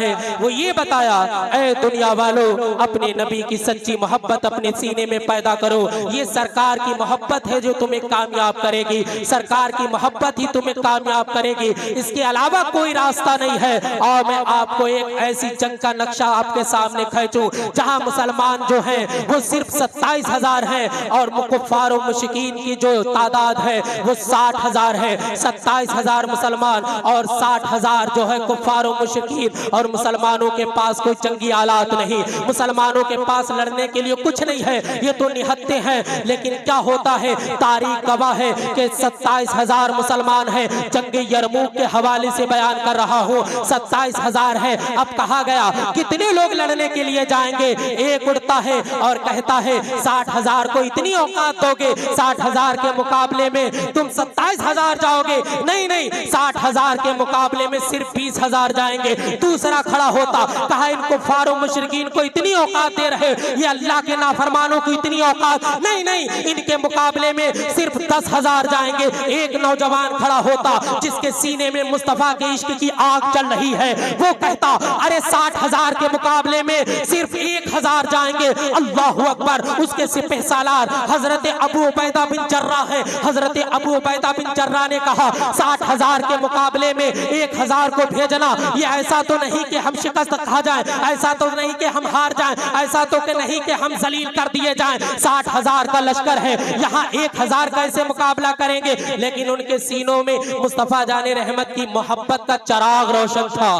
है वो ये बताया, ऐ दुनिया वालों, अपने नबी की सच्ची मोहब्बत अपने सीने में पैदा करो। ये सरकार की मोहब्बत है जो तुम्हें कामयाब करेगी, सरकार की मोहब्बत ही तुम्हें कामयाब करेगी, इसके अलावा कोई रास्ता नहीं है। और मैं आपको एक ऐसी जंग का नक्शा आपके सामने खींचूं जहां मुसलमान जो हैं वो सिर्फ 27,000 हैं और कुफ्फार और मुशरिकीन की जो तादाद है वो 60,000 है। 27,000 मुसलमान और 60,000 जो है कुफ्फार और मुशरिकीन, और मुसलमानों के पास कोई जंगी आलात नहीं, मुसलमानों के पास लड़ने के लिए कुछ नहीं है, ये तो निहत्ते हैं। लेकिन क्या होता है, तारीख गवाह है कि 27,000 मुसलमान हैं। जंग यरमूक के हवाले से बयान कर रहा हूँ, 27,000 है। अब कहा गया कितने लोग लड़ने के लिए जाएंगे, एक उड़ता है और कहता है 60,000 को इतनी औकात दोगे, 60,000 के मुकाबले में तुम 27,000 जाओगे, नहीं नहीं, 60,000 के मुकाबले में सिर्फ 20,000 जाएंगे। दूसरा खड़ा होता, कहा इन कुफ्फारों मुशरिकीन को इतनी औकात दे रहे, ये अल्लाह के नाफरमानों को इतनी औकात, नहीं नहीं, इनके मुकाबले में सिर्फ 10,000 जाएंगे। एक नौजवान खड़ा होता जिसके सीने में मुस्तफा के इश्क की आग चल रही है, वो कहता अरे 60,000 के मुकाबले में सिर्फ 1,000 जाएंगे। अल्लाहु अकबर। उसके सिपह सालार हजरत अबू उबैदा बिन जर्राह है। हजरत अबू उबैदा बिन जर्राह ने कहा 60,000 के मुकाबले में 1,000 को भेजना, ये ऐसा तो नहीं कि हम शिकस्त खा जाएं, ऐसा तो नहीं कि हम हार जाएं, ऐसा तो कि नहीं कि हम जलील कर दिए जाएं। 60,000 का लश्कर है, यहाँ 1,000 कैसे मुकाबला करेंगे। लेकिन उनके सीनों में मुस्तफा जाने रहमत की मोहब्बत का चिराग रोशन था,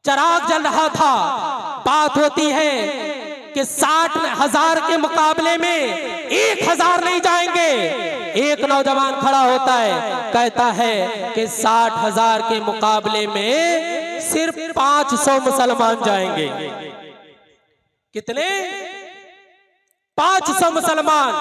चिराग जल रहा था। बात होती है कि 60,000 के मुकाबले में 1,000 नहीं जाएंगे। एक नौजवान खड़ा होता है, कहता है कि 60,000 के मुकाबले में सिर्फ 500 मुसलमान जाएंगे। कितने? 500 मुसलमान।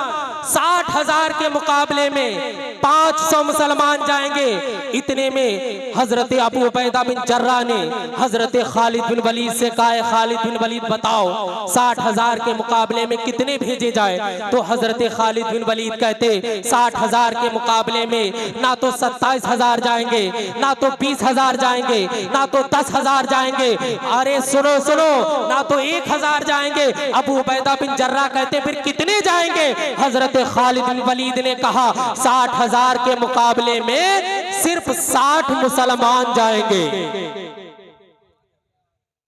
60,000 के मुकाबले में 500 मुसलमान जाएंगे। इतने में हजरत अबू उबैदा बिन जर्राह ने हजरत खालिद बिन वलीद से कहा, खालिद बिन वलीद बताओ 60,000 के मुकाबले में कितने भेजे जाए। तो हजरत खालिद बिन वलीद कहते 60,000 के मुकाबले में ना तो 27,000 जाएंगे, ना तो 20,000 जाएंगे, ना तो 10,000 जाएंगे। अरे सुनो सुनो, ना तो 1,000 जाएंगे। अबू उबैदा बिन जर्राह कहते फिर कितने जाएंगे। हजरत खालिद बिन वलीद ने कहा 60,000 के मुकाबले में सिर्फ 60 मुसलमान जाएंगे,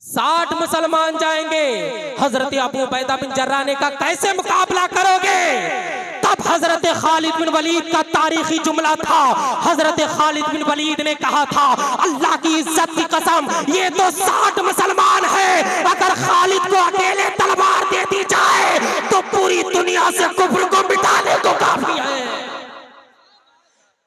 60 मुसलमान जाएंगे। हजरत अबू उबैदा बिन जर्राह ने कहा कैसे मुकाबला करोगे। तब हजरत खालिद बिन वलीद का तारीखी जुमला था। हजरत खालिद बिन वलीद ने कहा था अल्लाह की इज्जत की कसम, ये तो 60 मुसलमान है, अगर खालिद को अकेले तलवार दे दी जाए तो पूरी दुनिया से कुफ्र को मिटाने को काफी है,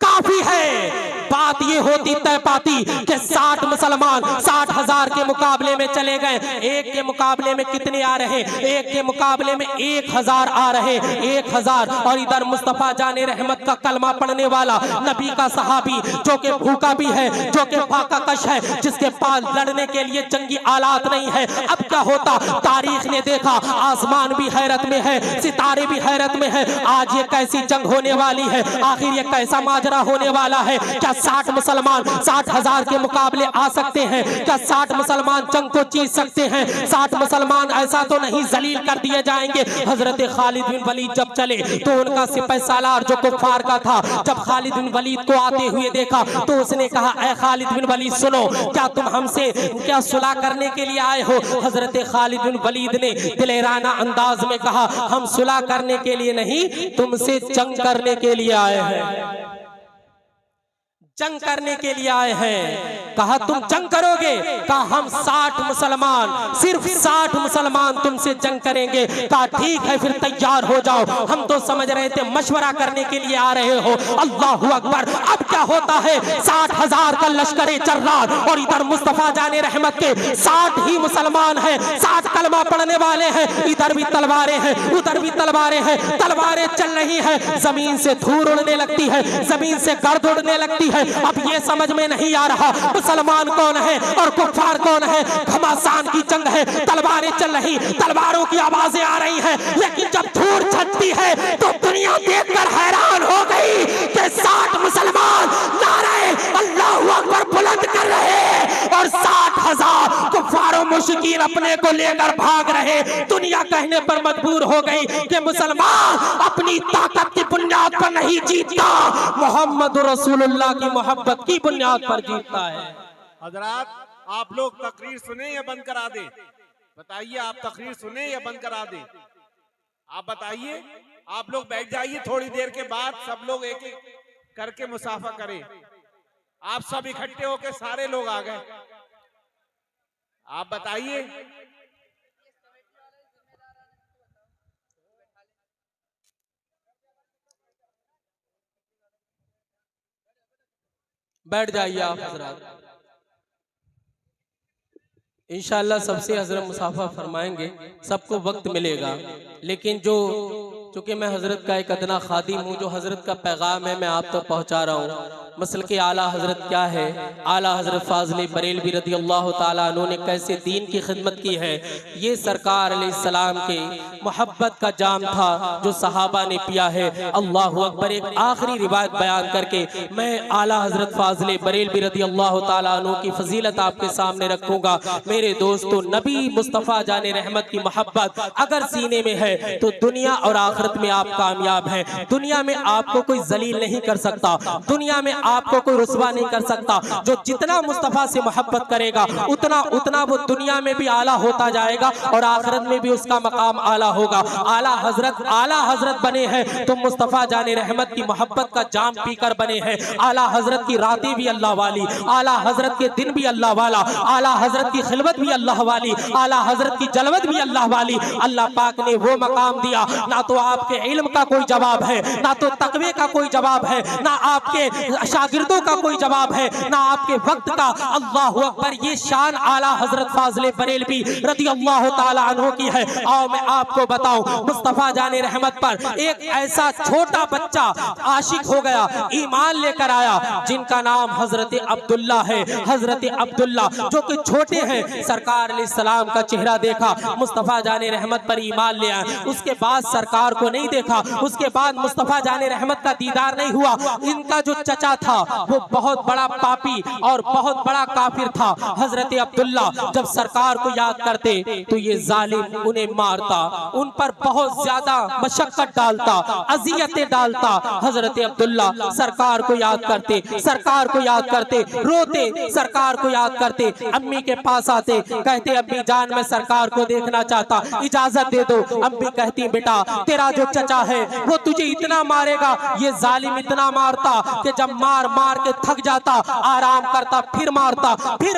काफी है। बात ये होती तय पाती कि 60 मुसलमान 60,000 के मुकाबले में चले गए। एक के मुकाबले में कितने आ रहे, एक के मुकाबले में 1,000 आ रहे, 1,000। और इधर मुस्तफा जाने रहमत का कलमा पढ़ने वाला नबी का सहाबी जो कि भूखा भी है, जो कि फाका कश है, जिसके पास लड़ने के लिए जंगी आलात नहीं है। अब क्या होता, तारीख ने देखा आसमान भी हैरत में है, सितारे भी हैरत में है। आज ये कैसी जंग होने वाली है, आखिर ये कैसा माजरा होने वाला है। क्या 60 मुसलमान 60,000 के मुकाबले आ सकते हैं? क्या 60 मुसलमान जंग को जीत सकते हैं? 60 मुसलमान ऐसा तो नहीं जलील कर दिए जाएंगे। हजरत खालिद बिन वलीद जब चले तो उनका सिपह सालार जो कुफ्फार का था, जब खालिद बिन वलीद को आते हुए देखा तो उसने कहा ऐ खालिद बिन वलीद सुनो, क्या तुम हमसे क्या सुलह करने के लिए आए हो। हजरत खालिद बिन वलीद ने दिलेराना अंदाज में कहा हम सुलह करने के लिए नहीं, तुमसे जंग करने के लिए आए हैं, जंग करने के लिए आए हैं। कहा तुम जंग करोगे? कहा हम 60 मुसलमान, सिर्फ 60 मुसलमान तुमसे जंग करेंगे। कहा ठीक है फिर तैयार हो जाओ, हम तो समझ रहे थे मशवरा करने के लिए आ रहे हो। अल्लाहु अकबर। अब क्या होता है, 60,000 का लश्कर जर्रार और इधर मुस्तफा जाने रहमत के 60 ही मुसलमान हैं, 60 कलमा पढ़ने वाले हैं। इधर भी तलवारें हैं, उधर भी तलवारें हैं, तलवारें चल रही हैं, जमीन से धूल उड़ने लगती है, जमीन से गर्द उड़ने लगती है। अब ये समझ में नहीं आ रहा मुसलमान कौन है और कुफ्फार कौन है। घमासान की जंग है, तलवारें चल रही, तलवारों की आवाजें आ रही हैं, लेकिन जब धूल छटती है तो दुनिया देखकर हैरान हो गई कि 60 मुसलमान नारे अल्लाहु अकबर बुलंद कर रहे हैं और 60 लिहाजा कुफार मुश्किन अपने को लेकर भाग रहे। दुनिया कहने पर मजबूर हो गई कि मुसलमान अपनी ताकत की बुनियाद पर नहीं जीतता, मोहम्मद रसूलुल्लाह की मोहब्बत की बुनियाद पर जीतता है। हजरात, आप लोग तकरीर सुने या बंद करा दे? बताइए, आप तकरीर सुने या बंद करा दे? आप बताइए। आप लोग बैठ जाइए, थोड़ी देर के बाद सब लोग एक एक करके मुसाफा करें। आप सब इकट्ठे होके सारे लोग आ गए। आप बताइए। बैठ जाइए आप हजरात। इंशाअल्लाह सबसे हजरत मुसाफा फरमाएंगे, सबको वक्त मिलेगा। लेकिन चूंकि मैं हजरत का एक अदना खादिम हूँ, जो हजरत का पैगाम है मैं आप तक पहुँचा रहा हूँ। मसल के आला हजरत क्या है, आला हजरत फाज़िल बरेलवी रज़ी अल्लाह ताला अन्हु ने कैसे दीन की खिदमत की है, ये सरकार अलैहिस्सलाम के मोहब्बत का जाम था जो सहाबा ने पिया है। अल्लाह अकबर। एक आखिरी रिवायत बयान करके मैं आला हजरत फाज़िल बरेलवी रज़ी अल्लाह ताला अन्हु की फजीलत आपके सामने रखूंगा। मेरे दोस्तों, नबी मुस्तफ़ा जाने रहमत की मोहब्बत अगर सीने में है तो दुनिया और आखिरत में आप कामयाब हैं। दुनिया में आपको कोई जलील नहीं कर सकता, दुनिया में आपको कोई रुस्वा नहीं कर सकता। जो जितना मुस्तफ़ा से मोहब्बत करेगा उतना उतना वो दुनिया में भी आला होता जाएगा और आखिरत में भी उसका मकाम आला होगा। आला हजरत बने हैं तो मुस्तफ़ा जाने रहमत की मोहब्बत का जाम पीकर बने हैं। आला हजरत की रातें भी अल्लाह वाली, आला हजरत के दिन भी अल्लाह वाला, आला हजरत की खिलवत भी अल्लाह वाली, आला हजरत की जलवत भी अल्लाह वाली। अल्लाह पाक ने वो मकाम दिया, ना तो आपके इल्म का कोई जवाब है, ना तो तकवे का कोई जवाब है, ना आपके शागिर्दों का कोई जवाब है, ना आपके वक्त का। अल्लाह अकबर। ये शान आला हजरत फाज़िल बरेलवी रज़ी अल्लाह ताला अन्हु की है। और मैं आपको बताऊं, मुस्तफ़ा जाने रहमत पर एक ऐसा छोटा बच्चा आशिक हो गया, ईमान लेकर आया, जिनका नाम हजरत अब्दुल्ला है। हजरत अब्दुल्ला जो कि छोटे हैं, सरकार अलैहिस्सलाम का चेहरा देखा, मुस्तफ़ा जाने रहमत पर ईमान ले आए। उसके बाद सरकार को नहीं देखा, उसके बाद मुस्तफ़ा जाने रहमत का दीदार नहीं हुआ। इनका जो चचा था वो बहुत बड़ा पापी और बहुत बड़ा काफिर था। हजरत अब्दुल्ला जब सरकार को याद करते तो ये जालिम उन्हें मारता, उन पर बहुत ज्यादा मशक्कत डालता, अजियतें डालता। हजरत अब्दुल्ला सरकार को याद करते, सरकार को याद करते, रोते, सरकार को याद करते, अम्मी के पास आते, कहते अम्मी जान मैं सरकार को देखना चाहता, इजाजत दे दो। अम्मी कहती बेटा तेरा जो चचा है वो तुझे इतना मारेगा, ये जालिम इतना मारता कि जब मार मार के थक जाता, आराम करता, फिर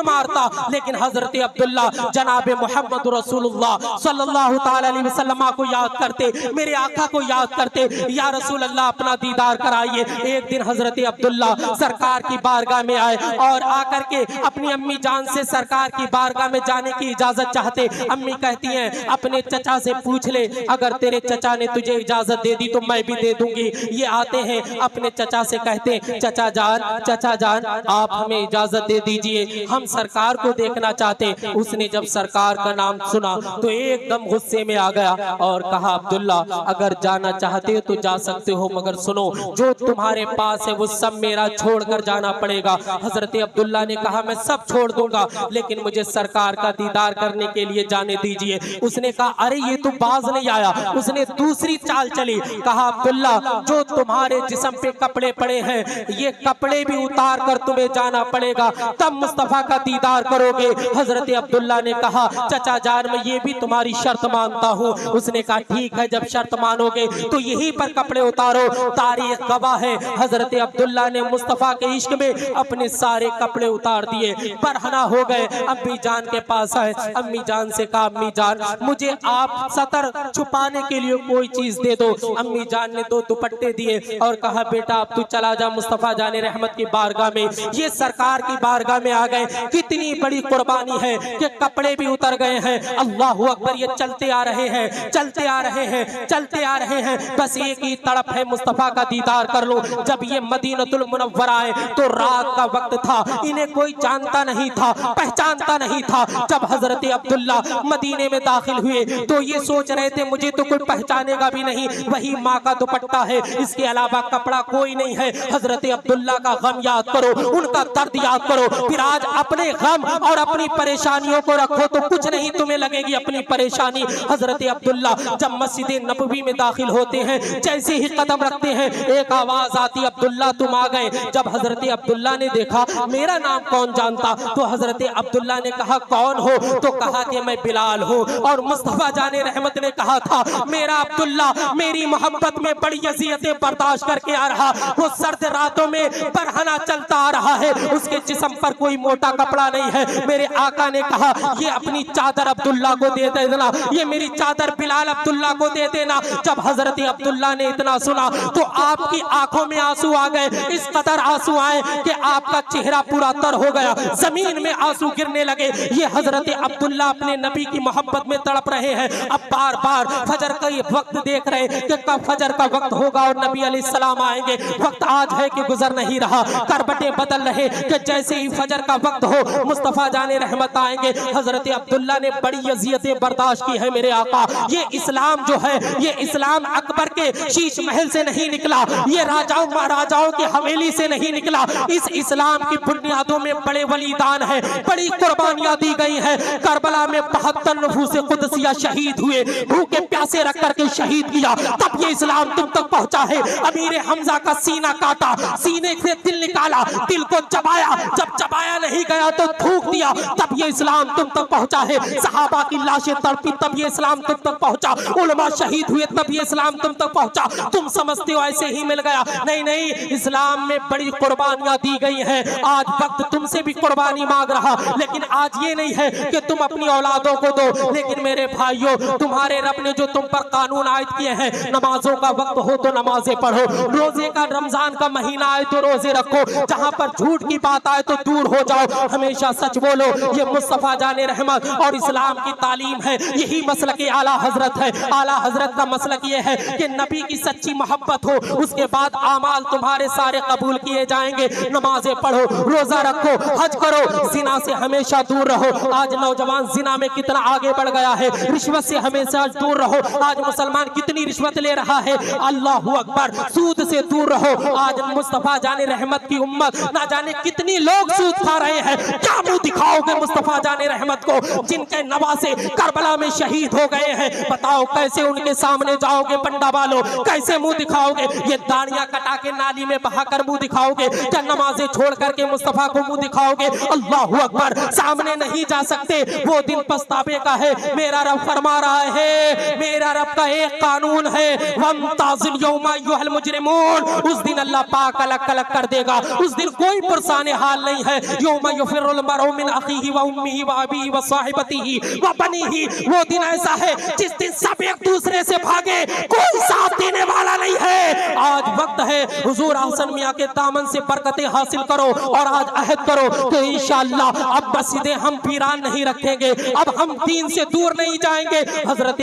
मारता। लेकिन हजरत अब्दुल्ला जनाबे मोहम्मद रसूलुल्लाह सल्लल्लाहु ताला अलैहि वसल्लम को याद करते, मेरे आका को याद करते, या रसूल अल्लाह अपना दीदार कराइए। एक दिन हजरत अब्दुल्ला सरकार की बारगाह में आए और आकर के अपनी अम्मी जान से सरकार की बारगाह में जाने की इजाजत चाहते। अम्मी कहती हैं अपने चचा से पूछ ले, अगर तेरे चचा ने तुझे इजाजत दे दी तो मैं भी दे दूंगी। ये आते हैं अपने चचा से कहते चचा जान आप हमें इजाजत दे दीजिए, हम सरकार को देखना चाहते। उसने जब सरकार का नाम सुना तो एकदम गुस्से में आ गया और कहा अब्दुल्ला अगर जाना चाहते हो तो जा सकते हो, मगर सुनो जो तुम्हारे पास है वो सब मेरा छोड़कर जाना पड़ेगा। हजरत अब्दुल्ला ने कहा मैं सब छोड़ दूंगा, लेकिन मुझे सरकार का दीदार करने के लिए जाने दीजिए। उसने कहा अरे ये तो बाज नहीं आया। उसने दूसरी चाल चली, कहा अब्दुल्ला जो तुम्हारे जिस्म पे कपड़े पड़े हैं ये कपड़े भी उतार कर तुम्हें जाना पड़ेगा, तब मुस्तफा का दीदार करोगे। हजरत अब्दुल्ला ने कहा चचा जान मैं ये भी तुम्हारी शर्त मानता हूँ। उसने कहा ठीक है, जब शर्त मानोगे तो यहीं पर कपड़े उतारो। तारीख गवाह है हजरत अब्दुल्ला ने मुस्तफा के इश्क में अपने सारे कपड़े उतार दिए, बरहना हो गए। अम्मी जान के पास आए, अम्मी जान से कहा अम्मी जान मुझे आप सतर छुपाने के लिए कोई चीज दे दो। अम्मी जान ने 2 दुपट्टे दिए और कहा बेटा अब तू चला जा मुस्तफा जाने रहमत की बारगाह में। ये सरकार की बारगाह में आ गए, कितनी बड़ी कुर्बानी है कि कपड़े भी उतर गए हैं। अल्लाह अकबर। ये चलते आ रहे हैं, चलते आ रहे हैं, चलते आ रहे हैं, बस एक ही तड़प है मुस्तफा का दीदार कर लो। जब ये मदीनतुल मुनव्वरा आए तो रात का वक्त था, इन्हें कोई जानता नहीं था, पहचानता नहीं था। जब हजरत अब्दुल्ला मदीने में दाखिल हुए तो ये सोच रहे थे मुझे तो कोई पहचानेगा भी नहीं, वही माँ का दुपट्टा है, इसके अलावा कपड़ा कोई नहीं है। हजरत अब्दुल्ला का गम याद करो, उनका दर्द याद करो, फिर आज अपने गम और अपनी परेशानियों को रखो तो कुछ नहीं तुम्हें लगेगी अपनी परेशानी। हजरत अब्दुल्ला जब मस्जिद नबवी में दाखिल होते हैं, जैसे ही कदम रखते हैं एक आवाज आती, अब्दुल्ला तुम आ गए। जब हजरत अब्दुल्ला ने देखा मेरा नाम कौन जानता, तो हजरत अब्दुल्ला ने कहा कौन हो, तो कहा कि मैं बिलाल हूँ। और मुस्तफा जाने रहमत ने कहा था मेरा अब्दुल्ला मेरी मोहब्बत में बड़ी अज़ियतें बर्दाश्त करके आ रहा, वो सर्द रातों में बरहना चलता आ रहा है, उसके जिस्म पर कोई मोटा कपड़ा नहीं है। मेरे आका ने कहा ये अपनी चादर अब्दुल्ला को दे देना, ये मेरी चादर बिलाल अब्दुल्ला को दे देना। जब हजरत अब्दुल्ला ने इतना सुना तो आपकी आंखों में आंसू आ गए, इस कदर आंसू आए कि आपका चेहरा पूरा तर हो गया, जमीन में आंसू गिरने लगे। ये हजरत अब्दुल्ला अपने नबी की मोहब्बत में तड़प रहे हैं। अब बार बार फजर का ये वक्त देख रहे हैं कि कब फजर का वक्त होगा और नबी अलैहिस्सलाम आएंगे। वक्त आज है कि गुजर नहीं रहा, करबटें बदल रहे कि जैसे ही फजर का वक्त हो मुस्तफा जाने रहमत आएंगे। हजरत अब्दुल्ला ने बड़ी अज़ियतें बर्दाश्त की है मेरे आका। ये इस्लाम जो है ये इस्लाम अकबर के शीश महल से नहीं निकला, ये राजाओं महाराजाओं की हवेली से नहीं निकला। इस इस्लाम की बुनियादों में बड़े बलिदान है, बड़ी कुर्बानियां दी गई है। करबला में 72 नफूसे कुदसिया शहीद हुए, भूखे प्यासे रख करके शहीद किया, तब ये इस्लाम तुम तक पहुंचा है। अमीर हमजा का सीना काटा, सीने से दिल निकाला, दिल को चबाया, जब चबाया नहीं गया तो थूक दिया, तब ये इस्लाम तुम तक पहुंचा है। सहाबा की लाशें तड़पी तब ये इस्लाम तुम तक पहुंचा, उलमा शहीद हुए तब ये इस्लाम तुम तक पहुंचा। तुम समझते हो ऐसे ही मिल गया, नहीं नहीं, इस्लाम में बड़ी कुर्बानियां दी गई हैं। आज वक्त तुमसे भी कुर्बानी मांग रहा, लेकिन आज ये नहीं है कि तुम अपनी औलादों को दो। लेकिन मेरे भाइयों, तुम्हारे रब ने जो तुम पर कानून आयत किए हैं, नमाजों का वक्त हो तो नमाजें पढ़ो, रोजे का रमजान का महीना आए तो रोजे रखो, जहां पर झूठ की बात आए तो दूर हो जाओ, हमेशा सच बोलो। ये मुस्तफा जाने रहमत और इस्लाम की तालीम है, यही मसलक आला हजरत है। आला हजरत का मसलक ये है कि नबी की सच्ची मोहब्बत हो, उसके बाद आमाल तुम्हारे सारे कबूल किए जाएंगे। नमाजें पढ़ो, रोजा रखो, हज करो, जिना से हमेशा दूर रहो। आज नौजवान जिना में कितना आगे बढ़ गया है, रिश्वत से हमेशा दूर रहो। आज मुसलमान कितनी रिश्वत ले रहा है, अल्लाहु अकबर। सूद से दूर रहो। आज मुस्तफा जाने रहमत की उम्मत ना जाने कितनी लोग सूद खा रहे हैं। क्या मुंह दिखाओगे मुस्तफा जाने रहमत को, जिनके नवासे करबला में शहीद हो गए हैं? बताओ कैसे उनके सामने जाओगे पंडा वालों, कैसे मुंह दिखाओगे? ये दाढ़ियां कटा के नाली में बहाकर मुंह दिखाओगे? क्या नमाजें छोड़ करके मुस्तफा को मुंह दिखाओगे? अल्लाहु अकबर। सामने नहीं जा सकते, वो दिन पछतावे का है। मेरा रब फरमा रहा है, मेरा रब का एक कानून है, वमताज़िल यौमा अय्युहल मुजरिमून। उस दिन अल्लाह पाक अलग अलग कर देगा, उस दिन कोई पुरसाने हाल नहीं है। यौमा युफिरुल मरउ मिन अखीही व उम्मिही व अबीही व साहिबतिही व बनीही। वो दिन ऐसा है जिस दिन सब एक दूसरे से भागे, कोई साथ देने वाला नहीं है। आज वक्त है हुजूर हसन मियां के दामन से बरकतें हासिल करो और आज अहद करो कि इंशाअल्लाह अब मस्जिदें हम वीरान नहीं रखेंगे, अब हम दीन से दूर नहीं जाएंगे। हजरत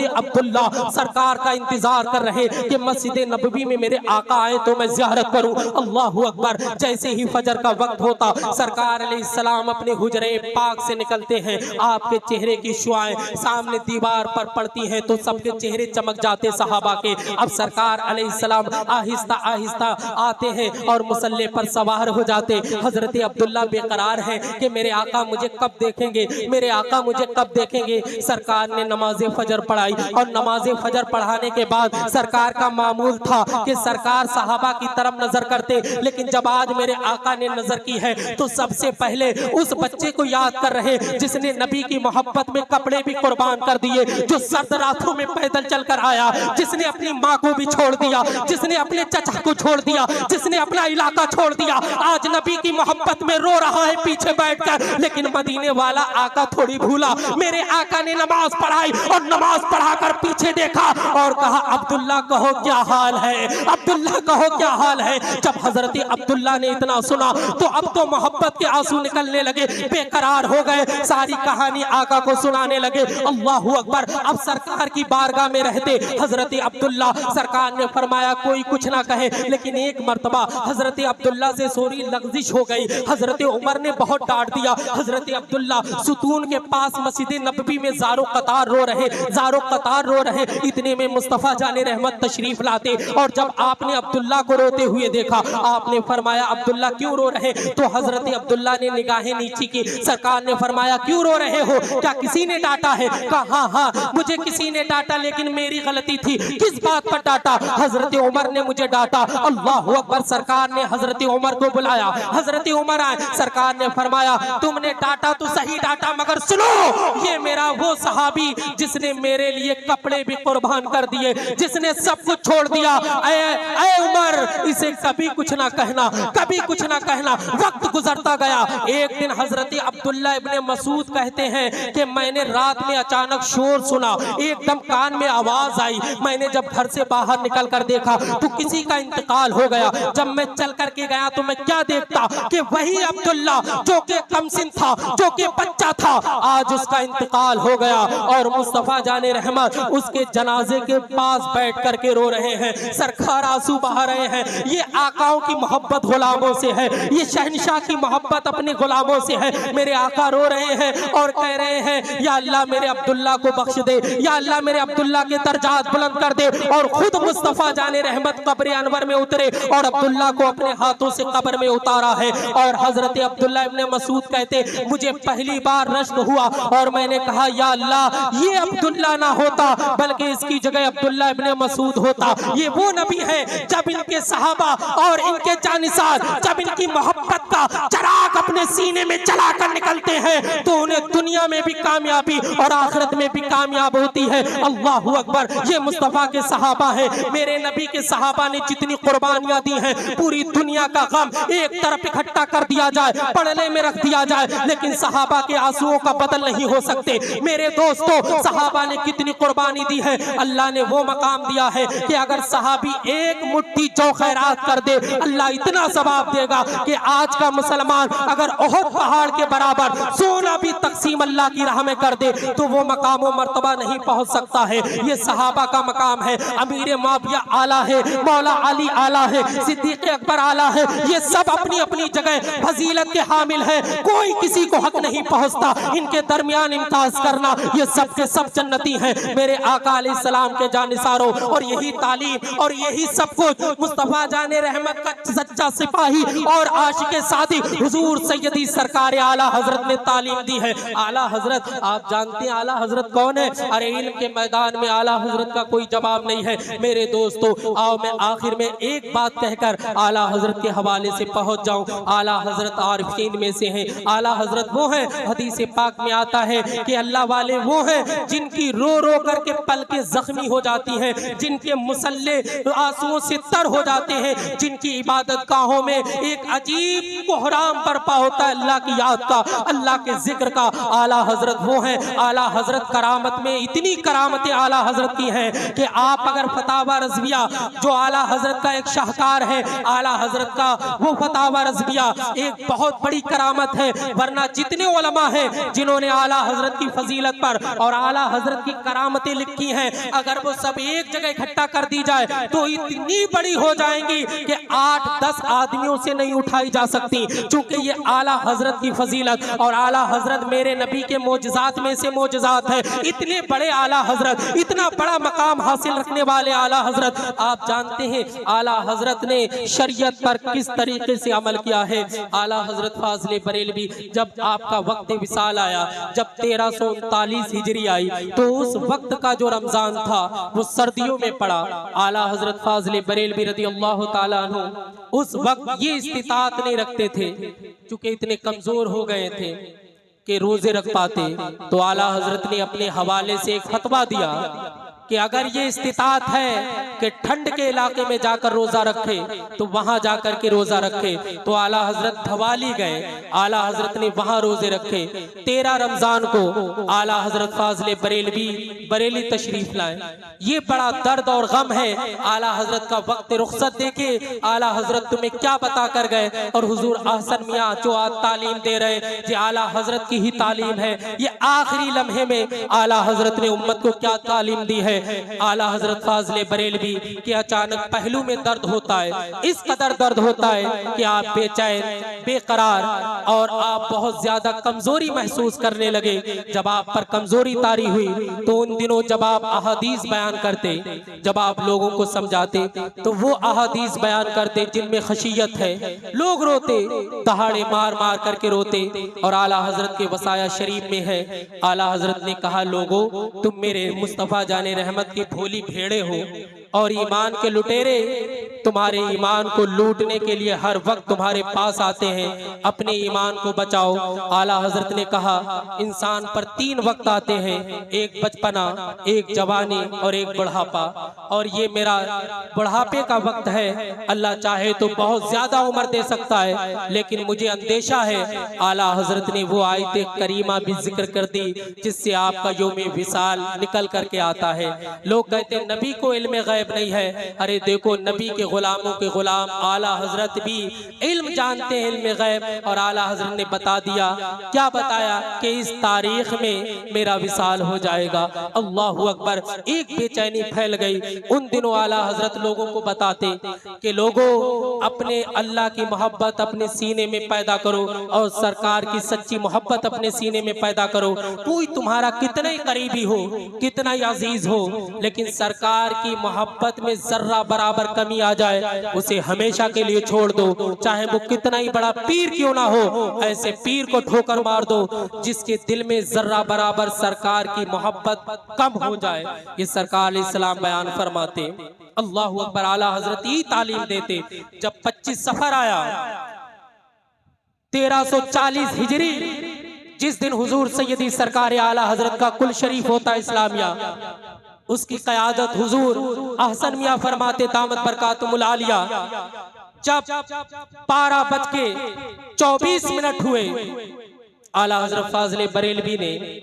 अब्दुल्ला सरकार का इंतजार कर रहे कि मस्जिद नबवी में मेरे आका आए तो मैं ज़ियारत करूं। अल्लाहु अकबर। जैसे ही फजर का वक्त होता, सरकार अलैहिस्सलाम अपने हुजरे पाक से निकलते हैं। आपके चेहरे की शुआएं सामने दीवार पर पड़ती हैं तो सबके चेहरे चमक जाते सहाबा के। अब सरकार अलैहिस्सलाम आहिस्ता आहिस्ता आते हैं और मुसल्ले पर सवार हो जाते। हजरत अब्दुल्ला बेकरार हैं कि मेरे आका मुझे कब देखेंगे, मेरे आका मुझे कब देखेंगे। सरकार ने नमाज फजर पढ़ाई और नमाज फजर पढ़ाने के बाद सरकार का मामूल था कि सरकार सहाबा की तरफ नजर करते, लेकिन जब आज मेरे आका ने नजर की है तो सबसे पहले उस बच्चे को याद कर रहे जिसने नबी की मोहब्बत में कपड़े भी कुर्बान कर दिए, जो सर्द रातों में पैदल चलकर आया, जिसने अपनी माँ को भी छोड़ दिया, जिसने अपने चचा को छोड़ दिया, जिसने अपना इलाका छोड़ दिया। आज नबी की मोहब्बत में रो रहा है पीछे बैठकर, लेकिन मदीने वाला आका थोड़ी भूला। मेरे आका ने नमाज पढ़ाई और नमाज पढ़ाकर पीछे देखा और कहा अब्दुल्ला कहो क्या हाल है, अब्दुल्ला कहो क्या हाल है। जब हजरत अब्दुल्ला ने इतना सुना तो अब तो मोहब्बत के आंसू निकलने लगे, बेकरार हो गए, सारी कहानी आका को सुनाने लगे। अल्लाहु अकबर। अब सरकार की बारगाह में रहते हजरत अब्दुल्ला, सरकार ने फरमाया कोई कुछ ना कहे, लेकिन एक मर्तबा हजरत अब्दुल्ला से सोरी लग़ज़िश हो गई। हजरत उमर ने बहुत डांट दिया। हजरत अब्दुल्ला सुतून के पास मस्जिद नबवी में ज़ारो कतार रो रहे, ज़ारो कतार रो रहे। इतने में मुस्तफ़ा जाने रहमत तशरीफ लाते और जब आपने अब्दुल्ला को रोते हुए देखा। आपने फरमाया अब्दुल्ला क्यों रो रहे? तो हजरत अब्दुल्ला ने निगाहें नीची की। सरकार ने फरमाया क्यों रो रहे हो? क्या किसी ने डांटा है? कहा हाँ मुझे किसी ने डांटा, लेकिन मेरी गलती थी। किस बात पर डांटा? हजरत उमर ने मुझे डांटा। अल्लाह अकबर। सरकार ने हजरत उमर को बुलाया। हजरत उमर आए। सरकार ने फरमाया तुमने डांटा तो सही डांटा, मगर सुनो, ये मेरा वो सहाबी जिसने मेरे लिए कपड़े भी कुर्बान कर दिए, जिसने सब कुछ छोड़ दिया। ऐ उमर, इसे कभी कुछ ना कहना, कभी कुछ ना कहना। वक्त गुजरता गया। एक दिन हजरत अब्दुल्ला इब्ने मसूद कहते हैं कि मैंने रात में अचानक शोर सुना, एकदम कान में आवाज आई। मैंने जब घर से बाहर निकल कर देखा तो किसी का इंतकाल हो गया। जब मैं चल करके गया तो मैं क्या देखता कि वही अब्दुल्ला जो कि कमसिन था, जो कि बच्चा था, आज उसका इंतकाल हो गया और मुस्तफा जाने रहमत उसके जनाजे के पास बैठ करके रो रहे हैं। सरकार आंसू बहा रहे हैं। ये आकाओं की मोहब्बत गुलामों से है, ये शहनशाह की मोहब्बत अपने गुलामों से है। मेरे आका रो रहे हैं और कह रहे हैं या अल्लाह मेरे अब्दुल्ला को बख्श दे, या अल्लाह मेरे अब्दुल्ला के दर्जात बुलंद कर दे। और खुद मुस्तफा जाने रहमत कब्र अनवर में उतरे और अब्दुल्ला को अपने हाथों से कब्र में उतारा है। और हजरत अब्दुल्ला इब्ने मसूद कहते मुझे पहली बार रश्क हुआ और मैंने कहा या अल्लाह ये अब्दुल्ला ना होता बल्कि इसकी जगह अब्दुल्ला इब्ने मसूद होता। ये वो नबी है जब इनके सहाबा और इनके जानिसार जब इनकी मोहब्बत का चराग अपने सीने में जलाकर निकलते हैं तो उन्हें दुनिया में भी कामयाबी और आखिरत में भी कामयाब होती है। अल्लाहू अकबर। ये मुस्तफा के सहाबा है। मेरे नबी के सहाबा ने जितनी कुर्बानियां दी हैं, पूरी दुनिया का गम एक तरफ इकट्ठा कर दिया जाए, पड़ने में रख दिया जाए, लेकिन सहाबा के आंसुओं का बदल नहीं हो सकते। मेरे दोस्तों, सहाबा ने कितनी कुर्बानी दी है। अल्लाह ने वो मकाम दिया है कि अगर सहाबी एक मुट्ठी जौ खैरात कर दे, अल्लाह इतना सवाब देगा कि आज का मुसलमान अगर ओहद पहाड़ के बराबर सोना भी तकसीम अल्लाह की राह में कर दे तो वो मकाम व मर्तबा नहीं पहुंच सकता है। ये सहाबा का मकाम है। अमीर मुआविया आला है, मौला अली आला है, सिद्दीक अकबर आला है। ये सब अपनी अपनी जगह फजीलत के हामिल है। कोई किसी को हक नहीं पहुंचता इनके दरमियान इम्तियाज करना। ये सब के सब जन्नती हैं। मेरे आका अलैहिस्सलाम के जानिसारों, और यही तालीम और यही सब कुछ मुस्तफा जाने रहमत का सच्चा सिपाही और आशिक सादी हुजूर सैयदी सरकार आला हजरत ने तालीम दी है। आला हजरत आप जानते हैं आला हजरत कौन है? अरे इल्म के मैदान में आला हजरत का कोई जवाब नहीं है। मेरे दोस्तों, आओ मैं आखिर में एक बात कहकर आला हजरत के हवाले से पहुंच जाऊं। आला हजरत आरिफीन में से हैं। आला हजरत वो हैं, हदीस पाक में आता है कि अल्लाह वाले वो हैं जिनकी रो रो करके पलकें जख्मी हो जाती हैं, जिनके मुसल्ले आंसुओं से तर हो जाते हैं, जिनकी इबादत गाहों में एक अजीब कोहराम बरपा होता है अल्लाह की याद का, अल्लाह के जिक्र का। आला हजरत वो हैं। आला हजरत करामत में इतनी करामतें आला हजरत की हैं कि आप अगर फतावा रज़विया जो आला हजरत का एक शाहकार है, आला हजरत का वो फतावा रज़विया एक बहुत बड़ी करामत है। वरना जितने उलमा हैं जिन्होंने आला हजरत की फजीलत पर और आला हजरत की करामतें लिखी हैं, अगर वो सब एक जगह इकट्ठा कर दी जाए तो इतनी बड़ी हो जाएंगी कि 8-10 आदमियों से नहीं उठाई जा सकती। चूंकि ये आला हजरत की फजीलत और आला हजरत मेरे नबी के मोजज़ात में से मोजज़ात है। इतने बड़े आला हजरत, इतना बड़ा मकाम हासिल रखने वाले आला हजरत, आप जानते हैं आला हजरत ने शरीयत पर किस तरीके से अमल किया है। आला हजरत फाज़िल बरेलवी जब आपका वक्त विसाल आया, जब 1339 हिजरी आई, तो उस वक्त का जो रमजान था वो सर्दियों में पड़ा। आला हजरत फाज़िल बरेलवी रज़ियल्लाहु ताला अन्हु उस वक्त ये इस्तिताअत नहीं रखते थे, चूंकि इतने कमजोर हो गए थे कि रोजे रख पाते। तो आला हजरत ने अपने हवाले से एक फतवा दिया कि अगर ये इस्तिताअत है कि ठंड के इलाके में जाकर रोजा रखे तो वहां जाकर के रोजा रखे। तो आला हजरत भवाली गए, आला हजरत ने वहां रोजे रखे। 13 रमजान को आला हजरत फाज़िल बरेलवी बरेली तशरीफ लाए। ये बड़ा दर्द और गम है। आला हजरत का वक्त रुखसत देखे आला हजरत तुम्हें क्या बता कर गए, और हुजूर अहसन मियाँ जो आज तालीम दे रहे, ये आला हजरत की ही तालीम है। ये आखिरी लम्हे में आला हजरत ने उम्मत को क्या तालीम दी है। है आला हजरत फाजले बरेलवी कि अचानक पहलू में दर्द होता है, इस कदर दर्द होता है कि आप बेचैन, बेकरार और आप बहुत ज्यादा कमजोरी महसूस करने लगे। जब आप पर कमजोरी तारी हुई तो उन दिनों जब आप अहादीस बयान करते, जब आप लोगों को समझाते, तो वो अहादीस बयान करते जिनमें खशियत है, लोग रोते, दहाड़े मार मार करके रोते। और आला हजरत के वसाया शरीफ में है, आला हजरत ने कहा, लोगों तुम मेरे मुस्तफ़ा जाने रहमत के भोली भेड़े हो और ईमान के लुटेरे तुम्हारे ईमान को लूटने के लिए हर वक्त तुम्हारे पास आते हैं, अपने ईमान को बचाओ। आला हजरत ने कहा, इंसान पर 3 वक्त आते हैं, एक बचपना, एक जवानी और एक बुढ़ापा, और ये मेरा बुढ़ापे का वक्त है। अल्लाह चाहे तो बहुत ज्यादा उम्र दे सकता है, लेकिन मुझे अंदेशा है। आला हजरत ने वो आयत करीमा भी जिक्र कर दी जिससे आपका यौम विसाल निकल करके आता है। लोग कहते हैं नबी को इल्म गैब नहीं है। अरे देखो, नबी के गुलामों के गुलाम आला हजरत भी इल्म जानते हैं, इल्म गैब, और आला हजरत ने बता दिया। क्या बताया कि इस तारीख में मेरा विसाल हो जाएगा। अल्लाहु अकबर। एक बेचैनी फैल गई। उन दिनों आला हजरत लोगों को बताते कि लोगों अपने अल्लाह की मोहब्बत अपने सीने में पैदा करो और सरकार की सच्ची मोहब्बत अपने सीने में पैदा करो। कोई तुम्हारा कितना ही करीबी हो, कितना ही अजीज हो, लेकिन सरकार की मोहब्बत में जर्रा बराबर कमी आ जाए, उसे हमेशा के लिए छोड़ दो, चाहे वो कितना ही बड़ा पीर क्यों ना हो। ऐसे पीर को ठोकर मार दो जिसके दिल में जर्रा बराबर सरकार की मोहब्बत कम हो जाए। ये सरकार इस्लाम बयान फरमाते। अल्लाहु अकबर। आला हजरत ही तालीम देते। जब 25 सफर आया 1340 हिजरी, जिस दिन हुजूर सैयदी सरकार आला हजरत का कुल शरीफ होता इस्लामिया, उसकी क़यादत हुजूर अहसन मियां फरमाते दामत बरकातुहुल आलिया। जब 12:24 हुए, आला हजरत फाज़िले बरेलवी ने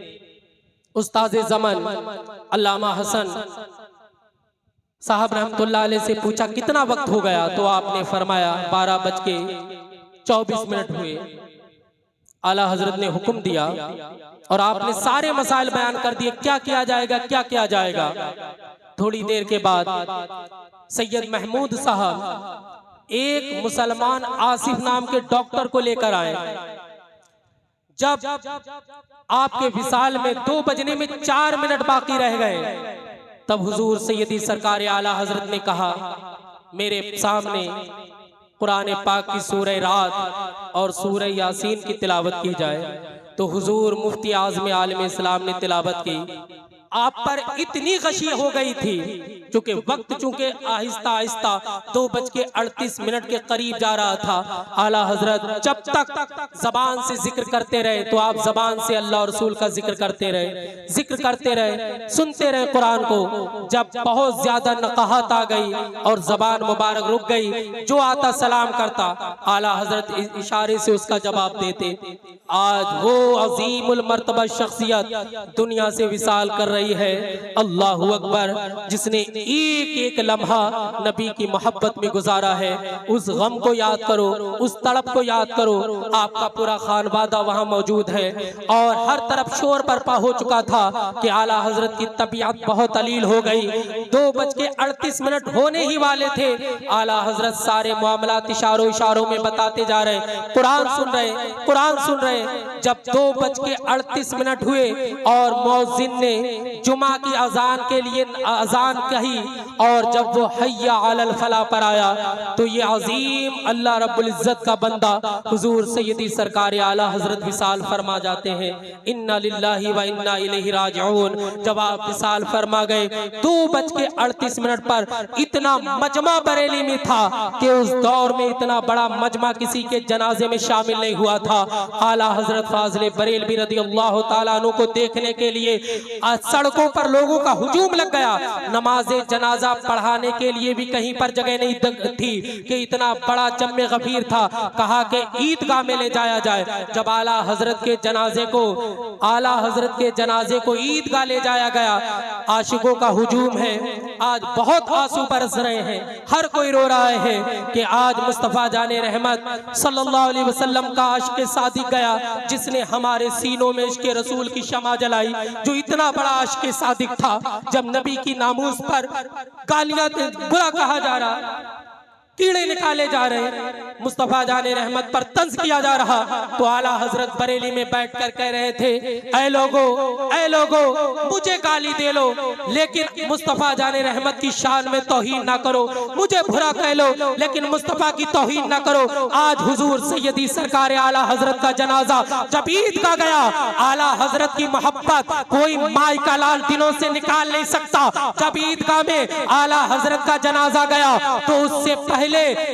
उस्ताद ज़मन अल्लामा हसन साहब रहमतुल्लाह अलैह से पूछा कितना वक्त हो गया, तो आपने फरमाया 12:24 हुए। आला हजरत ने हुक्म दिया और आपने सारे मसाइल बयान कर दिए, क्या किया जाएगा, क्या किया जाएगा। थोड़ी देर के बाद सैयद महमूद साहब एक मुसलमान आसिफ नाम के डॉक्टर को लेकर आए। जब आपके विसाल में 2 बजने में 4 मिनट बाकी रह गए, तब हुजूर सैयदी सरकार आला हजरत ने कहा, मेरे सामने कुरान पाक की सूरह रात और सूरह यासीन की तिलावत की जाए। तो हुजूर मुफ्ती आज़म आलम इस्लाम ने तिलावत की। आप पर इतनी गशी हो गई थी, चूंकि वक्त चूंकि आहिस्ता आहिस्ता 2:38 के करीब जा रहा था। आला हजरत जब तक जबान से जिक्र करते रहे तो आप जबान से अल्लाह और रसूल का जिक्र करते रहे, जिक्र करते रहे, सुनते रहे कुरान को। जब बहुत ज्यादा नकाहत आ गई और जबान मुबारक रुक गई, जो आता सलाम करता, आला हजरत इशारे से उसका जवाब देते। आज वो अजीमुल मर्तबा शख्सियत दुनिया से विसाल कर रही है। अल्लाहु अकबर। जिसने एक एक लम्हा नबी की मोहब्बत में गुजारा है, उस गम को याद करो, उस तड़प को याद करो। आपका पूरा खानवादा वहाँ मौजूद है और हर तरफ शोर बरपा हो चुका था कि आला हजरत की तबीयत बहुत अलील हो गई। 2:38 होने ही वाले थे। आला हजरत सारे मामलात इशारों इशारों में बताते जा रहे, कुरान सुन रहे, कुरान सुन रहे। जब 2:38 हुए और मौजिन ने जुमा की अजान के लिए अजान कही और जब वो हय्या अलल फलाह पर आया, तो ये अजीम अल्लाह रब्बुल इज्जत का बंदा हुजूर सैयदी सरकार आला हजरत विसाल फरमा जाते हैं। इन्ना लिल्लाहि व इन्ना इलैहि राजिऊन। जब आप विसाल फरमा गए 2:38 पर इतना मजमा बरेली में था कि उस दौर में इतना बड़ा मजमा किसी के जनाजे में शामिल नहीं हुआ था। आला हजरत फाज़िले बरेलवी रज़ियल्लाहु ताला अन्हु को देखने के लिए सड़कों पर लोगों का हुजूम लग गया। नमाज़े जनाजा पढ़ाने के लिए भी कहीं पर जगह नहीं थी कि इतना बड़ा जम्मे गफीर था। कहा कि ईदगाह में ले जाया जाए। जब आला हजरत के जनाजे को ईदगाह ले जाया गया, आशिकों का हुजूम है, आज बहुत आंसू बरस रहे हैं, हर कोई रो रहा है कि आज मुस्तफ़ा जाने रहमत सल्लल्लाहु अलैहि वसल्लम का आशिक़ सादिक़ गया, जिसने हमारे सीनों में इश्क़ रसूल की शमा जलाई, जो इतना बड़ा आशिक़ सादिक़ था। जब नबी की नामूस पर गालियां बुरा कहा जा रहा, कीड़े निकाले जा रहे, मुस्तफ़ा जाने रहमत पर तंज किया जा रहा, तो आला हजरत बरेली में बैठकर कह रहे थे, ऐ लोगो मुझे गाली दे लो, लेकिन मुस्तफ़ा जाने रहमत की शान में तौहीन ना करो, मुझे बुरा कह लो, लेकिन मुस्तफ़ा की तौहीन ना करो। आज हुजूर सैयदी सरकार आला हजरत का जनाजा जब ईद का गया, आला हजरत की मोहब्बत कोई माई का लाल दिनों से निकाल नहीं सकता। जब ईदगाह में आला हजरत का जनाजा गया तो उससे पहले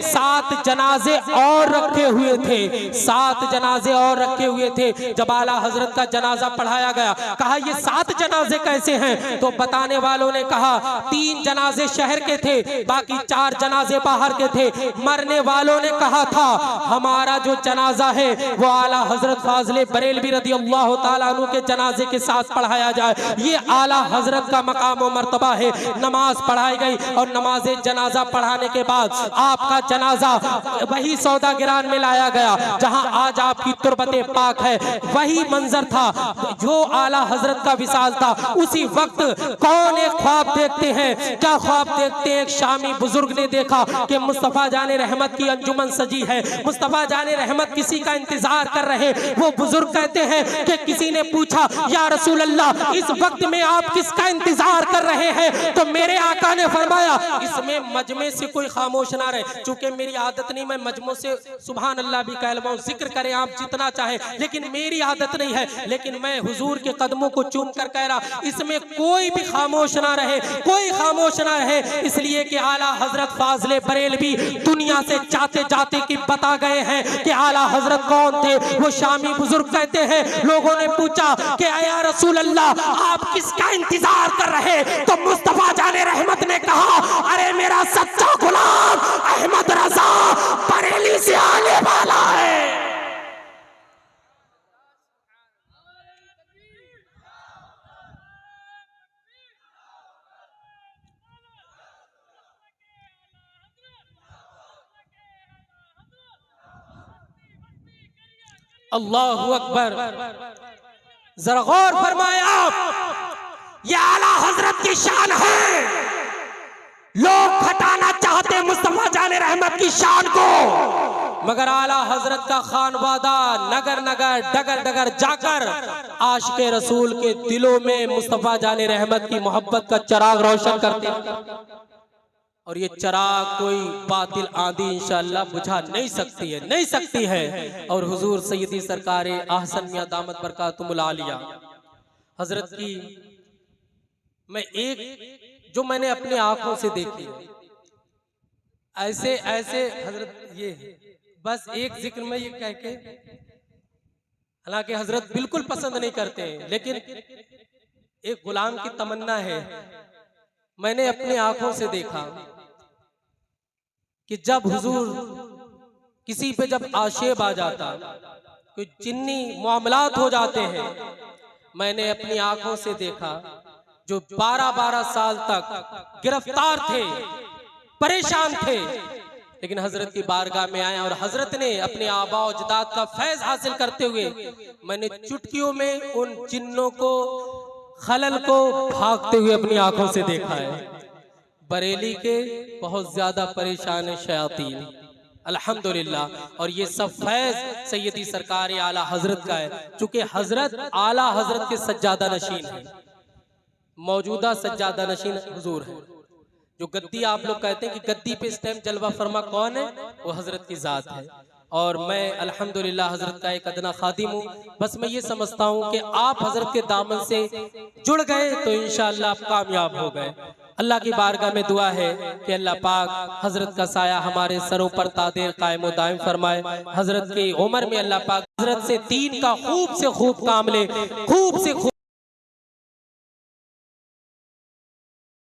7 जनाजे और रखे हुए थे, 7 जनाजे और रखे हुए थे। जब आला हजरत का जनाजा पढ़ाया गया, कहा ये 7 जनाजे कैसे हैं? तो बताने वालों ने कहा 3 जनाजे शहर के थे, बाकी 4 जनाजे बाहर के थे। मरने वालों ने कहा था हमारा जो जनाजा है वो आला हजरत फाज़िले बरेलवी रज़ियल्लाहु ताला अन्हु के जनाजे के साथ पढ़ाया जाए। ये आला हजरत का मकाम और मर्तबा है। नमाज पढ़ाई गई और नमाज जनाजा पढ़ाने के बाद आपका जनाजा वही सौदागिरान में लाया गया जहां आज आपकी तुरबते पाक है। वही मंजर था जो आला हजरत का विसाल था। उसी वक्त कौन एक ख्वाब देखते हैं, क्या ख्वाब देखते हैं? एक शामी बुजुर्ग ने देखा कि मुस्तफ़ा जाने रहमत की अंजुमन सजी है, मुस्तफ़ा जाने रहमत किसी का इंतजार कर रहे। वो बुजुर्ग कहते हैं कि किसी ने पूछा या रसूल अल्लाह इस वक्त में आप किसका इंतजार कर रहे हैं? तो मेरे आका ने फरमाया इसमें मजमे से कोई खामोश ना रहे। चूंकि मेरी आदत नहीं, मैं मजमों से सुभान अल्लाह भी कह लूं, जिक्र करें आप जितना चाहे, लेकिन मेरी आदत नहीं है। लेकिन मैं हुजूर के कदमों को चूम कर कह रहा इसमें कोई भी खामोश ना रहे, कोई खामोश ना रहे। इसलिए कि आला हजरत फाज़िले बरेलवी दुनिया से जाते जाते कि बता गए हैं कि आला हजरत कौन थे। वो शामी बुजुर्ग कहते हैं लोगों ने पूछा कि या रसूल अल्लाह आप किसका इंतजार कर रहे? तो मुस्तफ़ा जाने रहमत ने कहा अरे मेरा सच्चा गुलाम अहमद रजा बरेली से आने वाला है। अल्लाहु अकबर। जरा गौर फरमाए आप, ये आला हजरत की शान है। लोग घटाना चाहते मुस्तफ़ा जाने रहमत की शान को, मगर आला हजरत का खानवादा नगर नगर डगर डगर जाकर आशिक़े रसूल के दिलों में मुस्तफ़ा जाने रहमत की मोहब्बत का चिराग रोशन करते। और ये चिराग कोई बातिल आंधी इंशाअल्लाह बुझा नहीं सकती है, नहीं सकती है। और हुजूर सैयदी सरकार आहसन मियां दामत बरकातुहुल आलिया हजरत की मैं एक जो मैंने अपनी आंखों से देखी ऐसे ऐसे हजरत ये बस एक जिक्र में ये कह के, हालांकि हजरत बिल्कुल पसंद नहीं करते हैं, लेकिन एक गुलाम की तमन्ना है। मैंने अपनी आंखों से देखा कि जब हुजूर किसी पे जब आशेब आ जाता, कोई जिन्नी मामलात हो जाते हैं, मैंने अपनी आंखों से देखा जो 12-12 साल तक गिरफ्तार थे, परेशान थे, लेकिन हजरत की बारगाह में आए और हजरत ने अपने आबा और अजदाद का फैज हासिल करते हुए मैंने चुटकियों में उन जिन्नों को खलल को भागते हुए अपनी आंखों से देखा है। बरेली के बहुत ज्यादा परेशान शयातीन अल्हम्दुलिल्लाह। और ये सब फैज सैयदी सरकार आला हजरत का है, चूंकि हजरत आला हजरत के सज्जादा नशीन है, मौजूदा सज्जादा नशीन हुजूर है। जो गद्दी आप लोग कहते हैं कि गद्दी पे इस टाइम जलवा फरमा कौन है, वो हजरत की जात है। और मैं अल्हम्दुलिल्लाह हजरत का एक अदना खादिम हूँ। बस मैं ये समझता हूँ कि आप हजरत के दामन से जुड़ गए तो इंशाअल्लाह आप कामयाब हो गए। अल्लाह की बारगाह में दुआ है कि अल्लाह पाक हजरत का साया हमारे सरों पर तादेर कायम व दायम फरमाए। हजरत की उम्र में अल्लाह पाक हजरत से दीन का खूब से खूब काम ले, खूब से खूब